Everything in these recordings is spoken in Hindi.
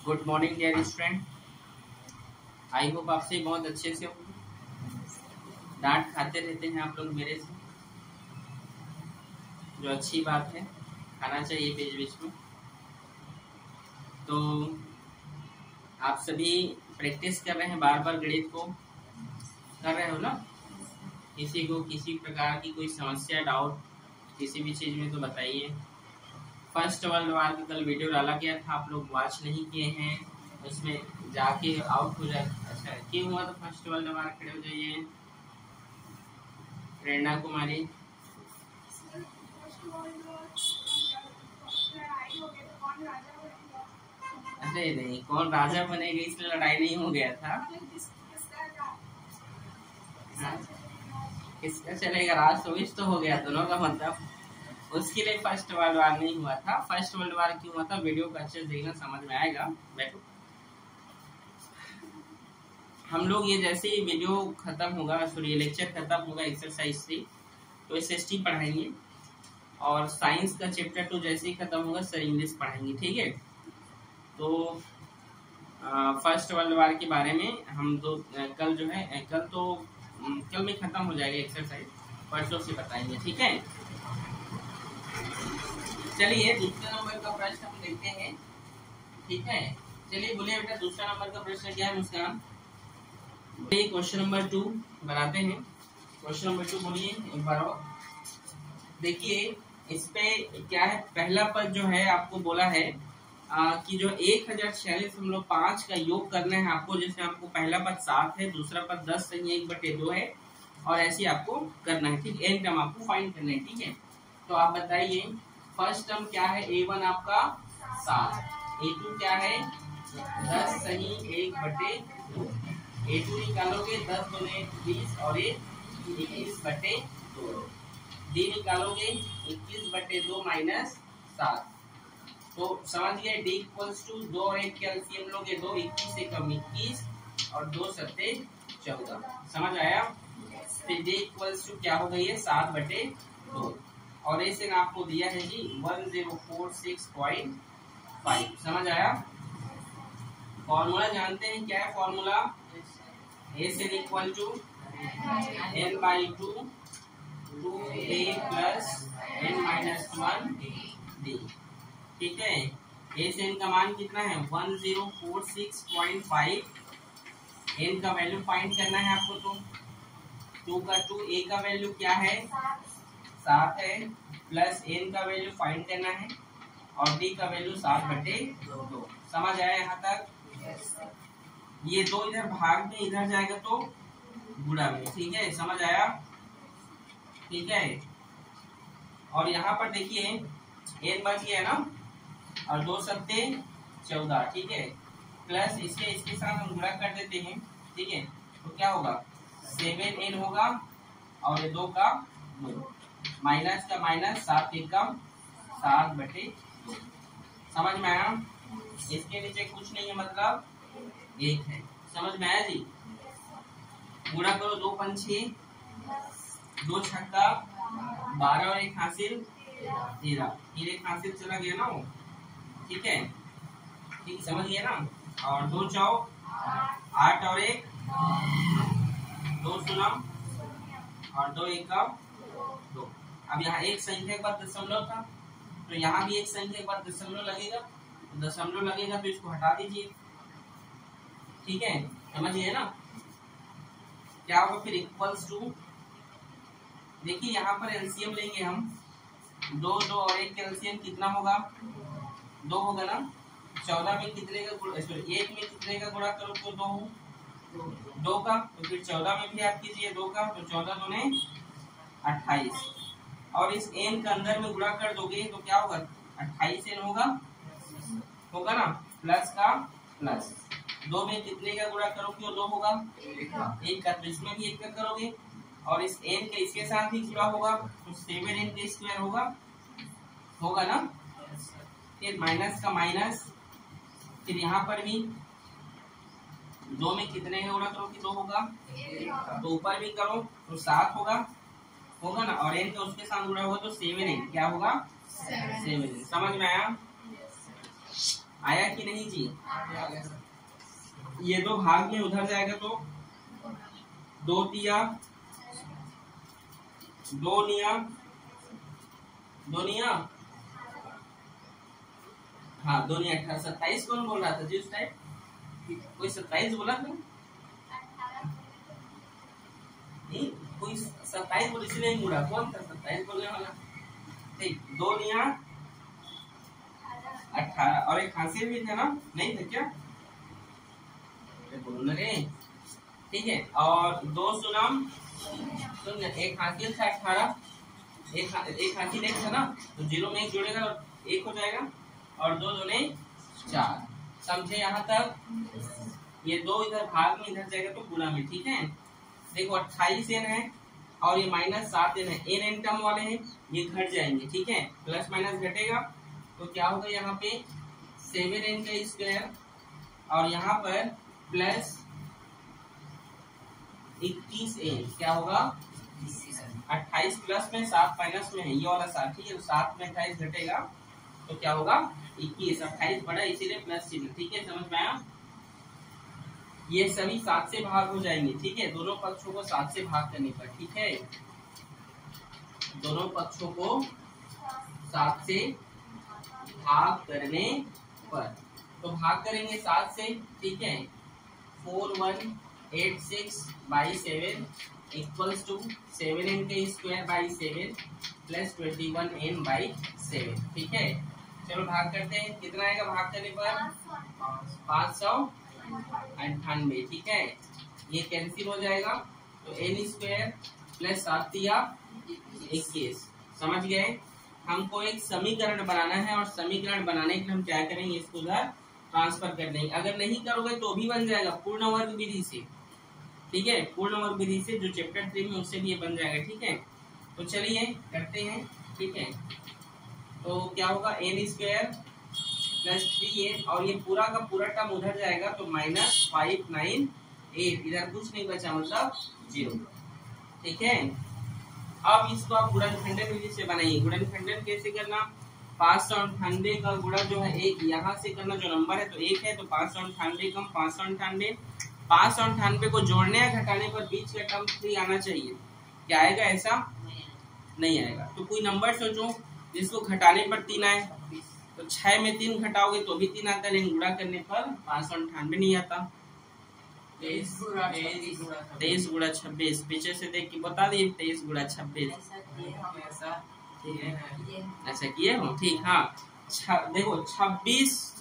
Good morning dear student. I hope आपसे बहुत अच्छे से हो। डांट खाते रहते हैं आप लोग मेरे से, जो अच्छी बात है, खाना चाहिए बीच बीच में। तो आप सभी प्रैक्टिस कर रहे हैं, बार बार गणित को कर रहे हो ना। किसी को किसी प्रकार की कोई समस्या, डाउट किसी भी चीज में तो बताइए। फर्स्ट वर्ल्ड वार का कल वीडियो डाला गया था, आप लोग वॉच नहीं किए हैं, उसमें जाके आउट हो जाए। अच्छा क्यों हुआ? तो फर्स्ट वर्ल्ड वार, खड़े हो जाइए। प्रेरणा कुमारी, अरे नहीं, कौन राजा बनेगा इसलिए लड़ाई नहीं हो गया था। किसका चलेगा? राज सुविच तो हो गया दोनों का, मतलब उसके लिए फर्स्ट वर्ल्ड वार नहीं हुआ था। फर्स्ट वर्ल्ड वार क्यों हुआ था, वीडियो को अच्छे से देखना, समझ में आएगा। बैठो। हम लोग ये जैसे ही वीडियो खत्म होगा, सॉरी लेक्चर खत्म होगा एक्सरसाइज 3, तो SST पढ़ाएंगे, और साइंस का चैप्टर 2 जैसे ही खत्म होगा सर इंग्लिश पढ़ाएंगे, ठीक है। तो फर्स्ट वर्ल्ड वार के बारे में हम दो कल जो है, कल में खत्म हो जाएगा एक्सरसाइज, परसों से बताएंगे, ठीक है। चलिए दूसरे नंबर का प्रश्न हम देखते हैं, ठीक है। चलिए बोलिए बेटा, दूसरा नंबर का प्रश्न क्या है मुस्कान? क्वेश्चन नंबर 2 बनाते हैं। क्वेश्चन नंबर 2 बोलिए एक बार और। देखिए इस पे क्या है, पहला पद जो है आपको बोला है कि जो 1046.5 का योग करना है आपको, जिसमें आपको पहला पद 7 है, दूसरा पद 10 है, 1/2 है, और ऐसे आपको करना है, ठीक। एन टर्म आपको फाइंड करना है, ठीक है। तो आप बताइए फर्स्ट टर्म क्या है? A1 आपका 7, A2 क्या है 10 सही 1/2, A2 निकालोगे 10 दूने 20 और 21/2, D निकालोगे 21/2 माइनस 7। तो समझ गए, D इक्वल्स टू 2 और 1 के एलसीएम लोगे 2, 21 से कम 21 और 2 सत्ते 14। समझ आया? फिर D इक्वल्स टू क्या हो गई है 7/2, और ऐसे आपको दिया है जी 1046.5। समझ आया? फॉर्मूला जानते हैं, क्या है formula? S equal to n/2 2a plus n-1d, ठीक है। एस एन का मान कितना है 1046.5। एन का वैल्यू फाइंड करना है आपको, तो 2 का 2, ए का वैल्यू क्या है 7 है, प्लस एन का वैल्यू फाइंड करना है, और डी का वैल्यू 7/2। समझ आया यहाँ तक? ये 2 इधर भाग में इधर जाएगा तो गुणा में, ठीक है। समझ आया? ठीक है। और यहाँ पर देखिए एन बच गया ना, और 2 सत्ते 14, ठीक है। प्लस इसके साथ हम गुणा कर देते हैं, ठीक है। तो क्या होगा 7n होगा, और ये 2 का 2, माइनस का माइनस 7 एकम 7/2। समझ में आया? इसके नीचे कुछ नहीं है, मतलब 1 है। समझ में आया जी? गुणा करो 2 पंछी 2 छक्का 12 और 1 हासिल 13, फिर 1 हासिल चला गया ना वो, ठीक है। ठीक, समझ गया ना? और 2 चौक 8 और 1 2 सुनम, और 2 एकम 2। अब यहाँ एक संख्या के बाद दशमलव था, तो यहाँ भी एक संख्या के बाद दशमलव लगेगा, तो इसको हटा दीजिए, ठीक है। समझिए ना? क्या होगा फिर इक्वल्स टू, देखिए यहाँ पर एलसीएम लेंगे हम, 2 और 1 के एलसीएम कितना होगा 2 होगा ना। 14 में कितने का गुणा, 1 में कितने का गुणा करो तो 2 का, तो फिर 14 में भी आप कीजिए 2 का, तो 14 दूने 28, और इस n का अंदर में गुणा कर दोगे तो क्या होगा 28n होगा ना, प्लस का प्लस। 2 में कितने का गुणा करोगे तो 2 होगा 1 का, तो इसमें भी 1 का करोगे, और इस n के इसके साथ ही जुड़ा होगा, तो 7n का स्क्वायर होगा ना। फिर माइनस का माइनस, फिर यहाँ पर भी 2 में कितने का गुणा करो कि 2 होगा, तो ऊपर भी करो तो 7 होगा ना, और n का उसके साथ गुणा होगा तो 7n क्या होगा 7n। समझ में आया? आया कि नहीं जी? ये 2 भाग में उधर जाएगा तो 2 तिया 2 निया 2 निया, हाँ 2 निया 18, 27 कौन बोल रहा था जी उस टाइम? कोई 27 बोला था? नहीं, कोई 27 बोल इसलिए नहीं मुड़ा, कौन था 27 बोलने वाला? ठीक, 2 निया 18 और एक हासिल भी था ना, नहीं था क्या? बोलो रे, ठीक है। और 2 सुनम सुन, एक हासिल था 18, एक हासिल एक था ना, तो 0 में 1 जोड़ेगा तो 1 हो जाएगा और 2 दूने 4। समझे यहाँ तक? ये 2 इधर भाग में इधर जाएगा तो गुणा में, ठीक है। देखो 28 n है और ये -7 n है, n टर्म वाले हैं, ये घट जाएंगे, ठीक है। प्लस माइनस घटेगा तो क्या होगा यहाँ पे 7n का स्क्वायर और यहाँ पर प्लस 21n, क्या होगा 28 प्लस में 7 माइनस में है, ये वाला 7, ठीक है। 7 में 28 घटेगा तो क्या होगा 21, 28 बड़ा इसीलिए प्लस चिन्ह, ठीक है। समझ में आया? ये सभी 7 से भाग हो जाएंगे, ठीक है। दोनों पक्षों को 7 से भाग करने पर, ठीक है। दोनों पक्षों को 7 से भाग करने पर, तो भाग करेंगे 7 से, ठीक है। 4186/7 इक्वल्स टू 7n के स्क्वायर बाई 7 प्लस 21n/7, ठीक है। चलो भाग करते हैं, कितना आएगा भाग करने पर? 598, ठीक है। ये कैंसिल हो जाएगा तो n स्क्वायर प्लस 7 या 21। समझ गए? हमको एक समीकरण बनाना है और समीकरण बनाने के लिए हम क्या करेंगे, इसको उधर ट्रांसफर कर देंगे। अगर नहीं करोगे तो भी बन जाएगा पूर्ण वर्ग विधि से, ठीक है। पूर्ण वर्ग विधि से जो चैप्टर 3 में उससे भी ये बन जाएगा, ठीक है। तो चलिए करते हैं, ठीक है। तो क्या होगा n स्क्वायर प्लस 3n और ये पूरा का पूरा टर्म उधर जाएगा तो -598, इधर कुछ नहीं बचा मतलब 0, ठीक है। अब इसको आप गुणनखंडन विधि से बनाइए। गुणनखंडन कैसे करना? 598 का गुणा जो है 1 यहाँ से करना, जो नंबर है तो 1 है तो 598 कम 598, 598 को जोड़ने या घटाने पर बीच का टर्म 3 आना चाहिए। क्या आएगा? ऐसा नहीं आएगा। तो कोई नंबर सोचो जिसको घटाने पर 3 आए, तो 6 में 3 घटाओगे तो भी 3 आता है, लेकिन गुणा करने पर 598 नहीं आता। 23 गुणा 26, पीछे से देख के बता दिए 23 गुणा 26 ऐसा किए हो, ठीक। हाँ देखो 26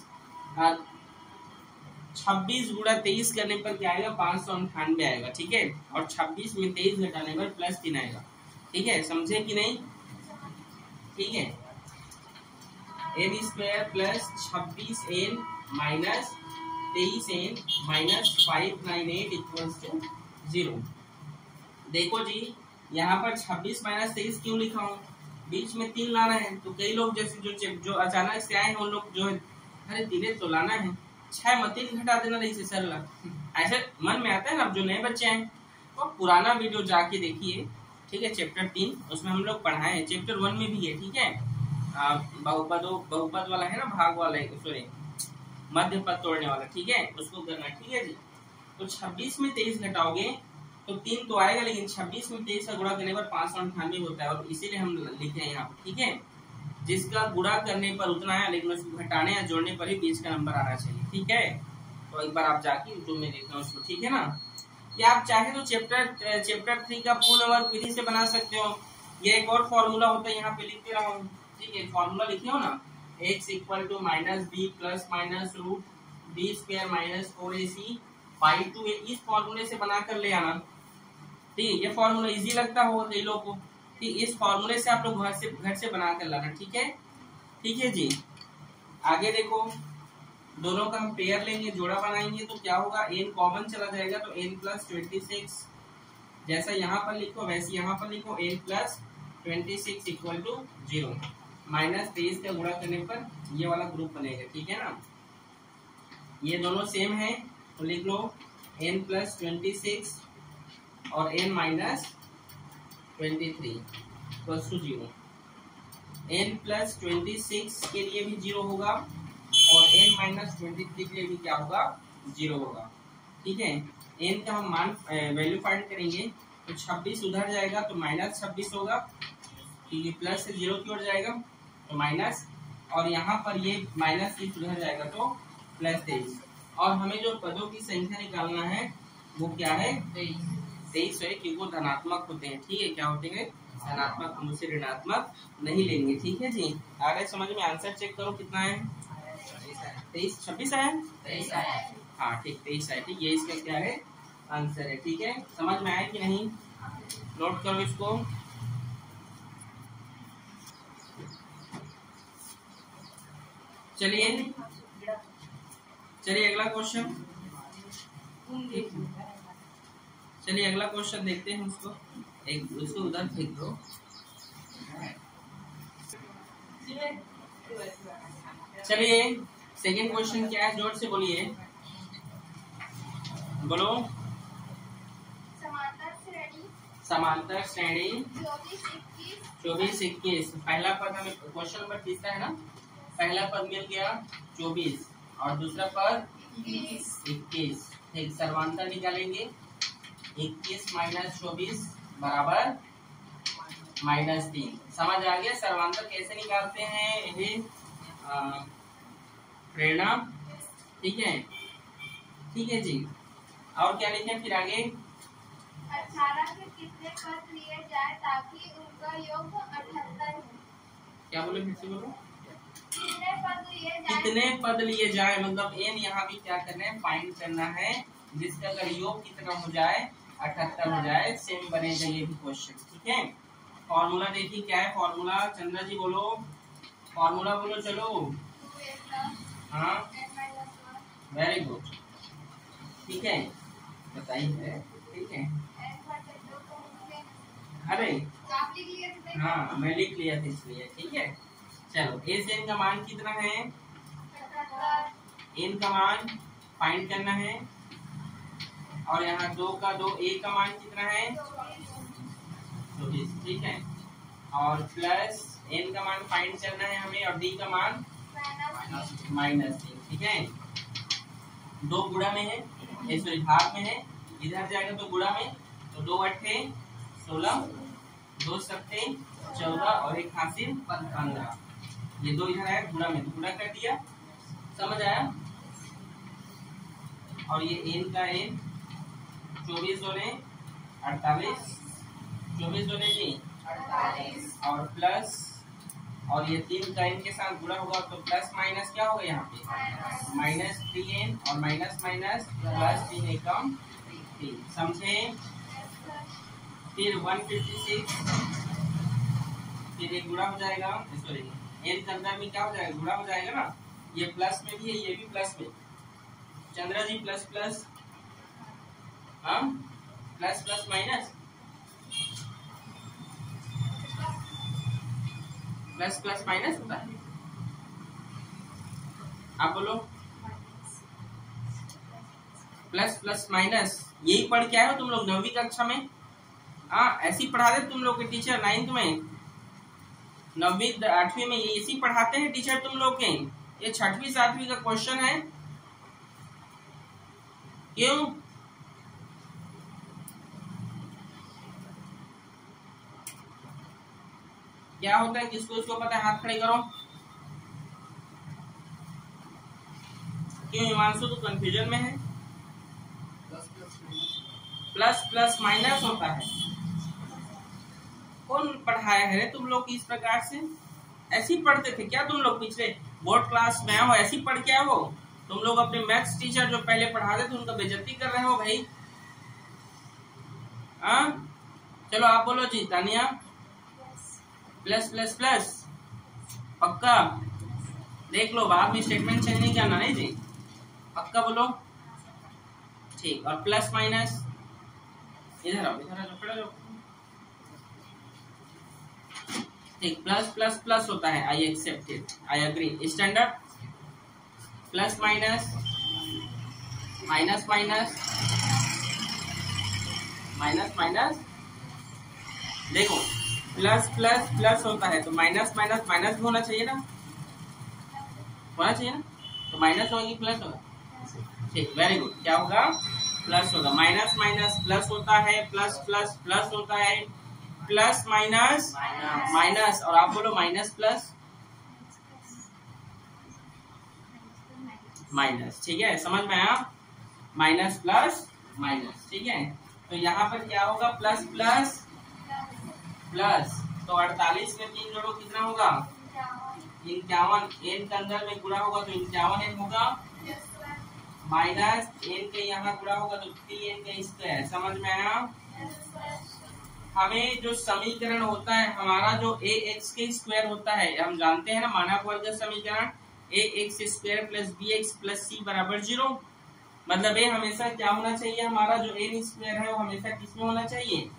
गुणा 23 करने पर क्या आएगा? 598 आएगा, ठीक है। और 26 में 23 घटाने पर प्लस 3 आएगा, ठीक है। समझे कि नहीं? ठीक है। n square plus 26n minus 23n minus 598 equals to 0। देखो जी यहाँ पर 26 माइनस 23 क्यों लिखा हूँ? बीच में 3 लाना है, तो कई लोग जैसे जो अचानक से आए हैं उन लोग जो अरे 3 तो लाना है, 6 में 3 घटा देना रही से सर, ऐसे मन में आता है ना। जो नए बच्चे हैं तो पुराना वीडियो जाके देखिए, ठीक है। चैप्टर 3 उसमें हम लोग पढ़ाए हैं, चैप्टर 1 में भी है, ठीक है। बहुपद वाला है ना, भाग वाला है, सॉरी मध्य पद तोड़ने वाला, ठीक है, उसको करना, ठीक है जी। तो 26 में 23 घटाओगे तो 3 तो आएगा, लेकिन 26 में 23 का गुणा करने पर 598 होता है, और इसीलिए हम लिखे हैं यहाँ पर, ठीक है। जिसका गुणा करने पर उतना है, लेकिन उसको घटाने या जोड़ने पर ही बीच का नंबर आना चाहिए, ठीक है। तो एक बार आप जाके यूट्यूब में देखना उसको, ठीक है ना। या आप चाहे तो चैप्टर 3 का पूर्ण वर्ग विधि से बना सकते हो। ये एक और फॉर्मूला होता है, यहाँ पे लिख दे रहा हूँ, ठीक है। फॉर्मूला लिखे हो ना, x equal to -b plus minus root b square minus 4ac/2। इस फॉर्मूले से बना कर ले आना, ठीक है। ये फॉर्मूला इजी लगता होगा कई लोगों को, ठीक। इस फॉर्मूले से आप लोग घर से बना कर लाना, ठीक है, ठीक है जी। आगे देखो, दोनों का हम पेयर लेंगे, जोड़ा बनाएंगे तो क्या होगा, n कॉमन चला जाएगा तो n प्लस 26, जैसा यहाँ पर लिखो वैसे यहाँ पर लिखो, n plus 26 equal to 0। Minus 23 का गुणा करने पर ये वाला ग्रुप बनेगा, ठीक है ना। ये दोनों सेम है तो लिख लो n प्लस 26 और n minus 23 plus two 0। n plus 26 के लिए भी 0 होगा और n माइनस 23 के लिए भी क्या होगा, 0 होगा। ठीक है, n का हम मान वैल्यू फाइंड करेंगे तो 26 उधर जाएगा तो माइनस 26 होगा, क्योंकि प्लस से 0 की ओर जाएगा तो माइनस, और यहाँ पर ये माइनस 30 उधर जाएगा तो प्लस 23। और हमें जो पदों की संख्या निकालना है वो क्या है, 23 है, क्योंकि वो धनात्मक होते हैं। ठीक है, क्या होते हैं, धनात्मक, हम उसे ऋणात्मक नहीं लेंगे। ठीक है जी, आ रहा है समझ में? आंसर चेक करो कितना है, 23, 26 है, 23 है। हाँ ठीक, 23 है। ठीक, ये इसका क्या है, आंसर है। ठीक है, समझ में आया कि नहीं, नोट करो इसको। चलिए अगला क्वेश्चन, चलिए अगला क्वेश्चन देखते हैं। उसको उधर फेंक दो। चलिए सेकेंड क्वेश्चन क्या है, जोर से बोलिए, बोलो। समांतर श्रेणी 24, 21। पहला पद हमें क्वेश्चन नंबर 30 का है ना, पहला पद मिल गया 24 और दूसरा पद 21। ठीक, सर्वांतर निकालेंगे, 21 माइनस 24 बराबर -3। समझ आ गया सर्वांतर कैसे निकालते हैं, ये प्रेरणा। ठीक है जी, और क्या लिखे फिर आगे, 18 के कितने पद लिए जाए ताकि उनका योग 78 हो। क्या बोले, फिर से बोलो, कितने पद लिए जाए, मतलब n यहाँ भी क्या करना है, फाइंड करना है, जिसका अगर योग कितना हो जाए, 78 हो जाए। सेम बनेगा ये भी क्वेश्चन। ठीक है, फॉर्मूला देखिए क्या है फॉर्मूला, चंद्रा जी बोलो, फॉर्मूला बोलो, चलो। हाँ वेरी गुड, ठीक है, बताइए। ठीक है, अरे हाँ मैं लिख लिया था इसलिए। ठीक है, चलो ए से n का मान कितना है, n का मान फाइंड करना है, और यहाँ 2 का 2, a का मान कितना है, 24। ठीक है, और प्लस n का मान फाइंड करना है हमें, और d का मान -3। ठीक है, 2 गुणा में है, सॉरी भाग में है, इधर जाएगा तो गुणा में, तो 2 8 16, 2 7 14 और 1 हासिल 15। ये 2 इधर आया गुणा में, तो गुणा कर दिया, समझ आया। और ये n का n, 24 दूने 48, 24 दूने जी 48, और प्लस, और ये 3 का n के साथ गुणा होगा तो प्लस माइनस क्या होगा यहाँ पे, -3n, और माइनस माइनस प्लस 3 एकम 3। समझे, फिर 156, फिर एक गुणा हो जाएगा, सॉरी n के अंदर में क्या हो जाएगा, गुणा हो जाएगा ना, ये प्लस में भी है, ये भी प्लस में। चंद्रा जी प्लस प्लस, हाँ plus plus minus, plus plus minus होता है, आप बोलो। प्लस प्लस माइनस यही पढ़ के आए हो तुम लोग 9वीं कक्षा में। हाँ ऐसे ही पढ़ा दे तुम लोग के टीचर 9th में, 9वीं 8वीं में ये इसी पढ़ाते हैं टीचर तुम लोग के। ये 6वीं 7वीं का क्वेश्चन है, क्यों? क्या होता है, किसको इसको पता है, हाथ खड़े करो। क्यों हिमांशु, तो कंफ्यूजन में है। प्लस प्लस माइनस होता है, कौन पढ़ाया है तुम लोग इस प्रकार से? ऐसे ही पढ़ते थे क्या तुम लोग? पिछले बोर्ड क्लास में हो ऐसे ही पढ़ के आओ तुम लोग। अपने मैथ्स टीचर जो पहले पढ़ाते थे उनका बेइज्जती कर रहे हो भाई। हाँ चलो आप बोलो जी, तानिया। प्लस प्लस प्लस पक्का, देख लो बाद में स्टेटमेंट चेंज नहीं करना, नहीं जी, पक्का बोलो। ठीक, और प्लस माइनस इधर आओ, इधर आओ, पढ़ो। ठीक, प्लस प्लस प्लस होता है, I accept it, I agree. Standard plus minus, minus minus, minus minus. देखो प्लस प्लस प्लस होता है तो माइनस माइनस माइनस भी होना चाहिए ना, होना चाहिए ना। तो माइनस होगा कि प्लस होगा? ठीक, वेरी गुड। क्या होगा? प्लस होगा। माइनस माइनस प्लस होता है, प्लस प्लस प्लस होता है, प्लस माइनस माइनस, और आप बोलो माइनस प्लस माइनस। ठीक है, समझ में आया? Minus plus minus. ठीक है, तो यहाँ पर क्या होगा? प्लस प्लस प्लस, तो 48 में 3 जोड़ो कितना होगा? 51। n के अंदर में गुणा होगा तो 51n होगा, माइनस n के यहाँ गुणा होगा तो 3n का स्क्वायर। समझ में आया? हमें जो समीकरण होता है हमारा, जो ax के स्क्वायर होता है, हम जानते हैं ना मानक वर्ग समीकरण, ax square plus bx plus c बराबर 0। मतलब ये हमेशा क्या होना चाहिए? हमारा जो n स्क्वायर है वो हमेशा किसमें होना चाहिए?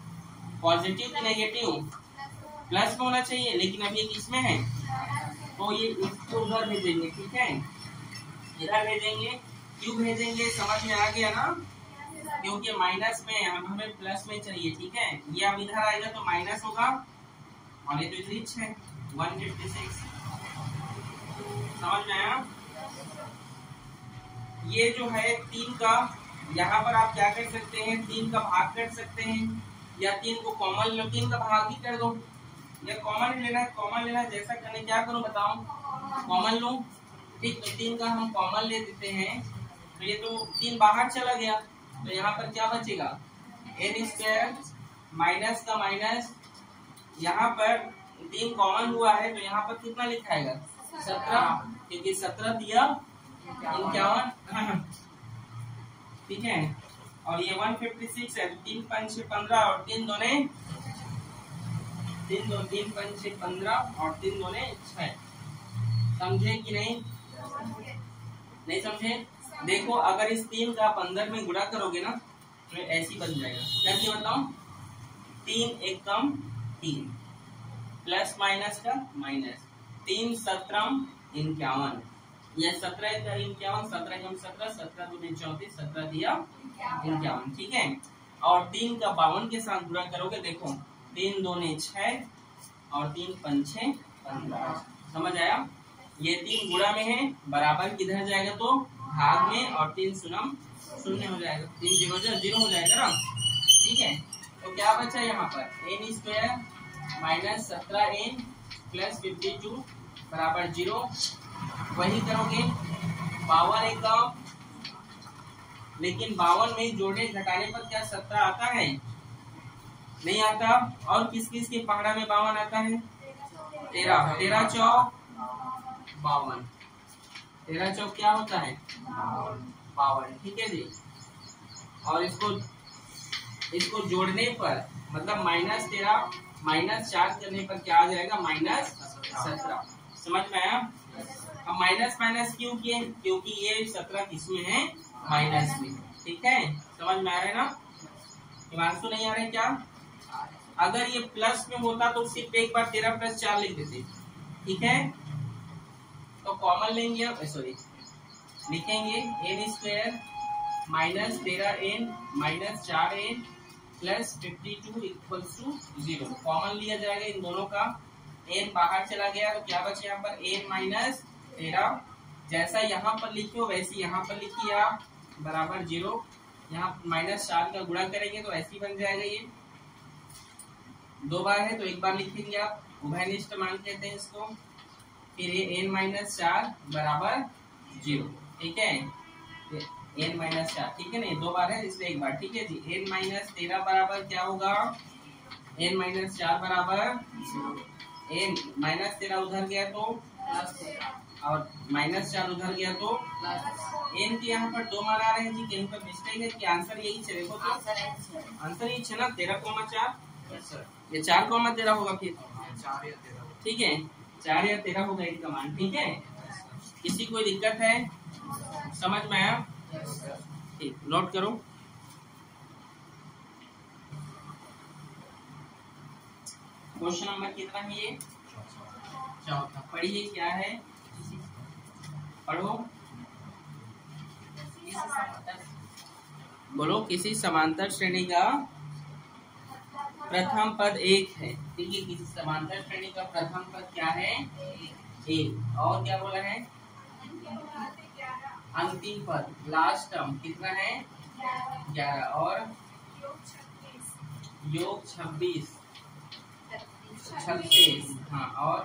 पॉजिटिव की नेगेटिव? प्लस में होना चाहिए, लेकिन अब ये किसमें है? तो ये इसको उधर भेजेंगे। ठीक है, इधर भेजेंगे। क्यों भेजेंगे? समझ में आ गया ना? क्योंकि माइनस में हमें प्लस में चाहिए। ठीक है, ये अब इधर आएगा तो माइनस होगा, और ये तो इधर है 156। समझ में आया? ये जो है 3 का, यहाँ पर आप क्या कर सकते हैं? 3 का भाग कर सकते हैं, या 3 को कॉमन लो, 3 का भाग भी कर दो, या कॉमन लेना है। कॉमन लेना है, जैसा करने क्या करूं बताओ? कॉमन लो। ठीक, तो 3 का हम कॉमन ले देते हैं, तो ये तो 3 बाहर चला गया, तो यहाँ पर क्या बचेगा? n स्क्वायर माइनस का माइनस, यहाँ पर 3 कॉमन हुआ है तो यहाँ पर कितना लिखाएगा? 17, क्योंकि 17 दिया 51। ठीक है, और ये 156 है, 3 5 6 15, और 3 दूने 3 5 6 15, और 3 दूने 6। समझे कि नहीं? नहीं समझे? देखो, अगर इस 3 का आप अंदर में गुणा करोगे ना तो ऐसी बन जाएगा। क्या बताऊं? 3 1 कम 3, प्लस माइनस का माइनस, 3 17 51, यह 17 का 51, 17 कम 17, 17 दूनी 34, 17 दिया 51। ठीक है, और 3 का 52 के साथ गुणा करोगे, देखो 3 दूनी 6, और 3 5 6 15। समझ आया? ये 3 गुणा में है, बराबर किधर जाएगा? तो भाग में, और 3 शून्य शून्य हो जाएगा, 3 0 हो जाएगा ना। ठीक है, तो क्या बचा यहाँ पर? n square minus 17n plus 52 बराबर 0। वही करोगे, 52 एक काम, लेकिन 52 में जोड़ने घटाने पर क्या 17 आता है? नहीं आता। और किस किस के पहाड़ा में 52 आता है? 13, 13 चौक 52, 13 चौक क्या होता है? 52। ठीक है जी, और इसको जोड़ने पर मतलब -13 -4 करने पर क्या आ जाएगा? -17। समझ में आया? अब माइनस माइनस क्यों किए? क्योंकि ये 17 किसमें है? माइनस में। ठीक है, समझ में आ रहा है ना? हिमांशु नहीं आ रहे क्या? अगर ये प्लस में होता तो सिर्फ एक बार 13 + 4 लिख देते। ठीक है, तो कॉमन लेंगे, अब सॉरी लिखेंगे n square minus 13n minus 4n plus 52 equals to 0। Common लिया जाएगा इन दोनों का, n बाहर चला गया तो क्या बचे यहाँ पर? n minus 13। जैसा यहाँ पर लिखो वैसे यहाँ पर लिखिए आप, बराबर 0। यहाँ -4 का गुणा करेंगे तो ऐसी बन जाएगा। ये 2 बार है तो एक बार लिखेंगे आप, उभयनिष्ठ मान कहते हैं इसको। फिर ये n-4 बराबर 0। ठीक है, n-4, ठीक है ना? 2 बार है इसलिए एक बार। ठीक है जी, n-13 बराबर क्या होगा? n-4 बराबर n -13 उधर गया तो और -4 उधर गया तो n के यहाँ पर 2 मान आ रहे हैं जी। कहीं पर मिस्टेक है कि आंसर यही है? देखो तो आंसर यही है ना, 13,4। ये 4,13 होगा फिर। ठीक है, 4 या 13 होगा इनका मान। ठीक है, किसी कोई दिक्कत है? समझ में आया? ठीक, नोट करो। क्वेश्चन नंबर कितना है ये? 4। पढ़िए क्या है, पढ़ो। बोलो, किसी समांतर श्रेणी का प्रथम पद 1 है। ठीक है, किसी समांतर श्रेणी का प्रथम पद क्या है? 1। और क्या बोला है? अंतिम पद लास्ट टर्म कितना है 11 और योग 26 36 हाँ और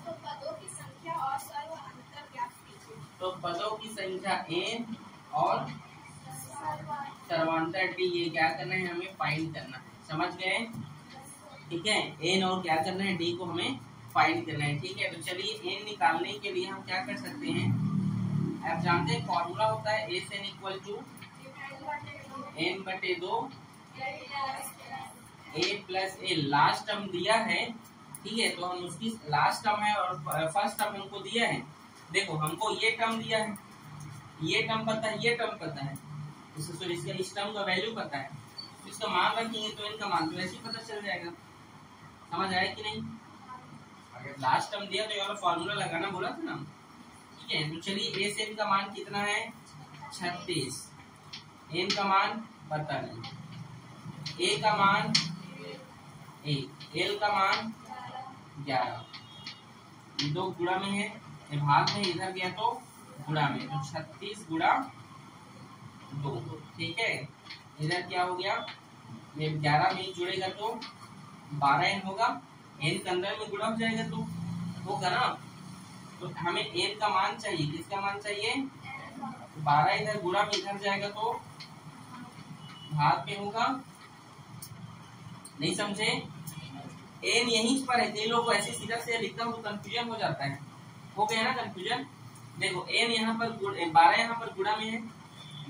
तो पदों की संख्या और सर्वांतर ज्ञात कीजिए। तो पदों की संख्या n और सर्वांतर d ये क्या करना है हमें फाइंड करना है। समझ गए? ठीक है n और क्या करना है d को हमें फाइंड करना है। ठीक है तो चलिए n निकालने के लिए हम क्या कर सकते हैं। आप जानते हैं फॉर्मूला होता है a से n equal to n/2 a plus a last term दिया है। ठीक है तो हम उसकी लास्ट टर्म है और फर्स्ट टर्म हमको दिया है। देखो हमको ये टर्म दिया है, ये टर्म पता है, ये टर्म पता है, इसका इस टर्म का वैल्यू पता है। तो इसका मान रखेंगे तो इनका मान तो ऐसे ही पता चल जाएगा। समझ आया कि नहीं? अगर लास्ट टर्म दिया तो ये वाला फॉर्मूला लगाना बोला था ना। ठीक है तो चलिए a से n का मान कितना है 36, n का मान पता नहीं, a का मान 1, l का मान 11, दो गुणा में है, भाग में इधर गया तो गुणा में, तो 36 गुणा 2। ठीक है इधर क्या हो गया, ये 11 में जुड़ेगा तो 12n होगा, n के अंदर में गुणा हो जाएगा तो होगा ना। तो हमें n का मान चाहिए, किसका मान चाहिए 12 इधर गुणा में इधर जाएगा तो भाग में होगा। नहीं समझे? n यहीं पर है, कई लोग ऐसे सीधा से लिखता हूँ तो कंफ्यूजन हो जाता है। हो गया ना कंफ्यूजन? देखो n यहाँ पर 12 यहाँ पर गुणा में है,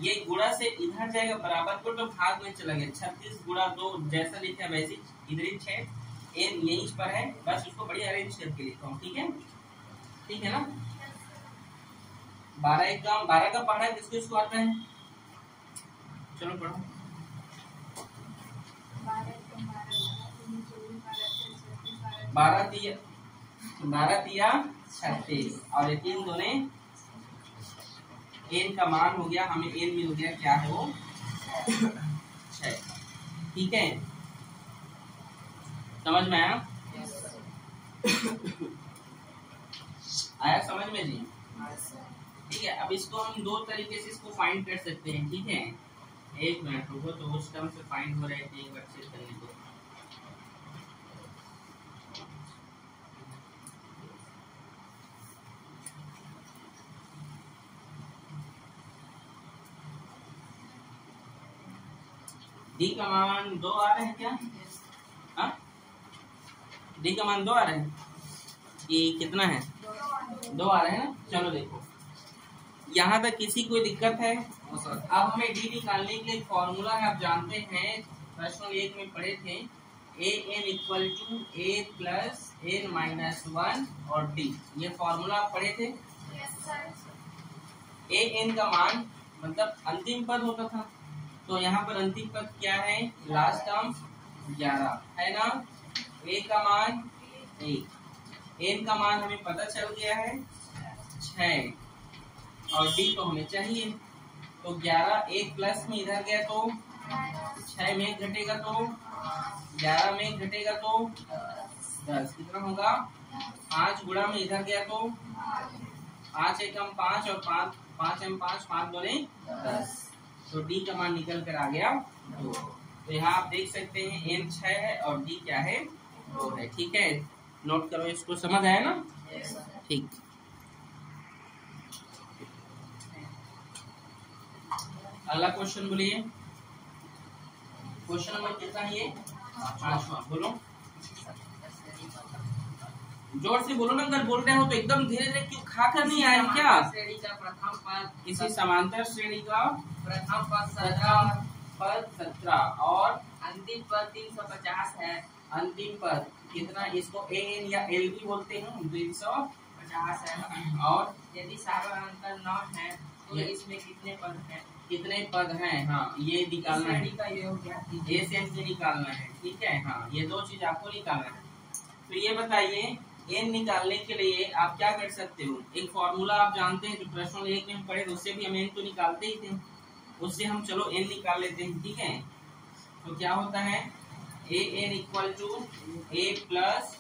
ये गुणा से इधर जाएगा बराबर को तो भाग में चला गया। 36 गुणा 2 जैसा लिखा है वैसे इधर ही 6, n यहीं पर है, बस उसको बढ़िया अरेंज करके लिखता हूँ। ठीक है ठीक है ना। 12 का पढ़ा है, किसको इसको आता है? चलो पढ़ो। 12 तिया 36 और ये 3 दूने n का मान हो गया, हमें n मिल गया क्या है वो 6। ठीक है समझ में आया? आया समझ में जी? ठीक है अब इसको हम दो तरीके से इसको फाइंड कर सकते हैं। ठीक है एक मिनट रुको, तो उस टर्म से फाइंड हो रहा है कि एक बार चेक करने को। डी का मान 2 आ रहे हैं क्या? हाँ डी का मान 2 आ रहे हैं कि कितना है 2 आ रहे हैं ना। चलो देखो यहाँ तक किसी कोई दिक्कत है? अब हमें डी निकालने के लिए फॉर्मूला है, आप जानते हैं प्रश्न 1 में पढ़े थे, A N equal to A plus N minus 1 और डी, ये फॉर्मूला आप पढ़े थे। ए एन का मान मतलब अंतिम पद होता था, तो यहाँ पर अंतिम पद क्या है लास्ट टर्म 11 है ना। ए का मान 1, एन का मान हमें पता चल गया है 6 और डी तो हमें चाहिए। तो 11 1 प्लस में इधर गया तो 6 में घटेगा तो 11 में घटेगा तो 10, कितना होगा 5 गुणा में इधर गया तो 5 एकम 5 और 5 एम 5 दूने 10, तो डी का मान निकल कर आ गया 2। तो यहाँ आप देख सकते हैं एन 6 है और डी क्या है 2 है। ठीक है नोट करो इसको, समझ आया ना? ठीक अगला क्वेश्चन बोलिए, क्वेश्चन नंबर कितना है ये 5वां, बोलो जोर से बोलो ना, अगर बोल रहे हो तो एकदम धीरे धीरे क्यों, खा कर नहीं आया क्या? श्रेणी का प्रथम पद, किसी समांतर श्रेणी का प्रथम पद प्रथम पद 17 और अंतिम पद 350 है। अंतिम पद कितना, इसको ए एन या एल भी बोलते हैं 250 है और यदि सार्वधातुक 9 है तो इसमें कितने पद हैं? कितने पद हैं, हाँ ये निकालना है, श्रेणी का योग ज्ञात ए कीजिए। से एन से निकालना है। ठीक है हाँ ये दो चीज आपको निकालना है। तो ये बताइए एन निकालने के लिए आप क्या कर सकते हो, एक फॉर्मूला आप जानते हैं जो प्रश्न 1 में हम पढ़े, उससे भी हम एन तो निकालते ही थे, उससे हम चलो एन निकाल लेते हैं। ठीक है तो क्या होता है A N equal to A plus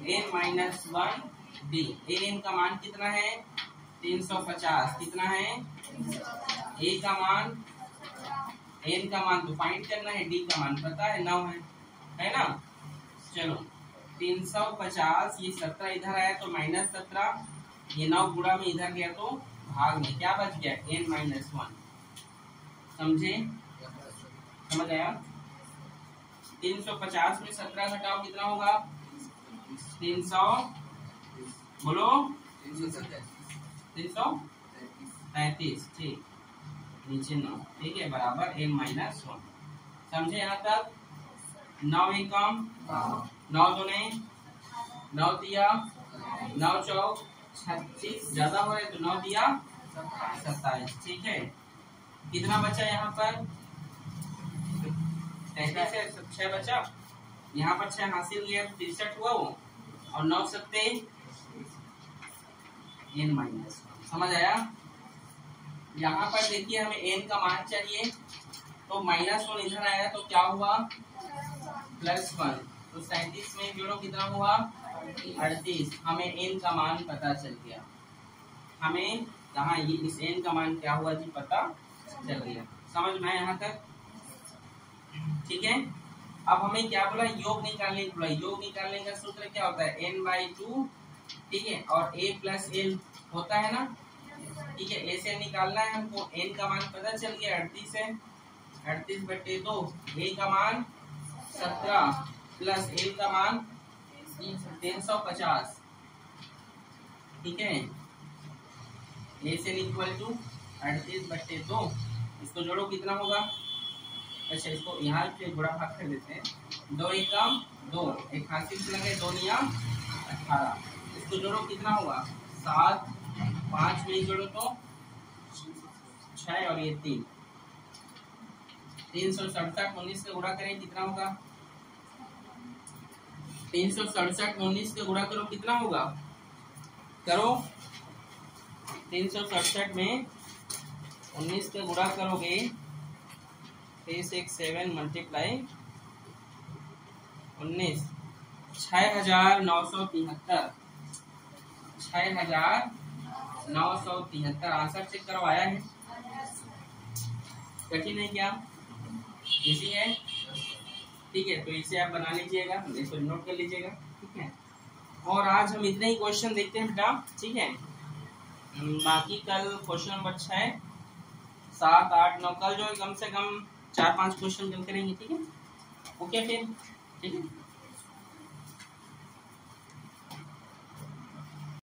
N minus 1 D. A N का मान कितना है 350 कितना है ए का मान, एन का मान तो फाइंड करना है, डी का मान पता है 9 है ना। चलो 350 ये 17 इधर आया तो -17, ये 9 गुणा में इधर गया तो भाग में क्या बच गया n-1। समझे, समझ आया। 350 में 17 घटाओ कितना होगा 300, बोलो 333, ठीक, नीचे 9, ठीक है, बराबर n-1। समझे यहाँ तक। 9 एकम 9 दूने 9 दिया, 9 चौक 36, ज्यादा हो रहे तो 9 दिया 27, ठीक है। कितना बचा यहाँ पर 33 है, 6 बचा, यहाँ पर 6 हासिल किया तो 63 हुआ वो, और 9 सत्ते n-1। समझ आया। यहाँ पर देखिए हमें n का मान चाहिए तो -1 इधर आया तो क्या हुआ +1, तो 37 में जोड़ो कितना हुआ 38, हमें n का मान पता चल गया। हमें कहाँ ये इस n का मान क्या हुआ जी पता चल गया। समझ में यहाँ तक, ठीक है। अब हमें क्या बोला योग निकालने को बोला, योग निकालने का सूत्र क्या होता है n/2, ठीक है, और a + l होता है ना, ठीक है। a से निकालना है हमको, n का मान पता चल गया 38 है, 38/2, a का मान 17 प्लस l का मान 350, ठीक है। a से इक्वल टू 38/2, इसको जोड़ो कितना होगा, अच्छा इसको यहाँ पे गुणा भाग कर देते हैं, 2 एकम 2, एक हासिल से लगे 2 निया 18, इसको जोड़ो कितना होगा 7, 5 में जोड़ो तो 6 और ये 3, 367 19 का गुणा करें कितना होगा 367 19 का गुणा करो कितना होगा, करो 367 में 19 का गुणा करोगे 367 मल्टीप्लाई 19, 6973, 6973। आंसर चेक करवाया है, कठिन है क्या, इजी है, ठीक है। तो इसे आप बना लीजिएगा, इसको नोट कर लीजिएगा, ठीक है। और आज हम इतने ही क्वेश्चन देखते हैं बेटा, ठीक है। बाकी कल क्वेश्चन नंबर 6, 7, 8, 9 कल जो है कम से कम 4-5 क्वेश्चन कल करेंगे, ठीक है। ओके फिर, ठीक है।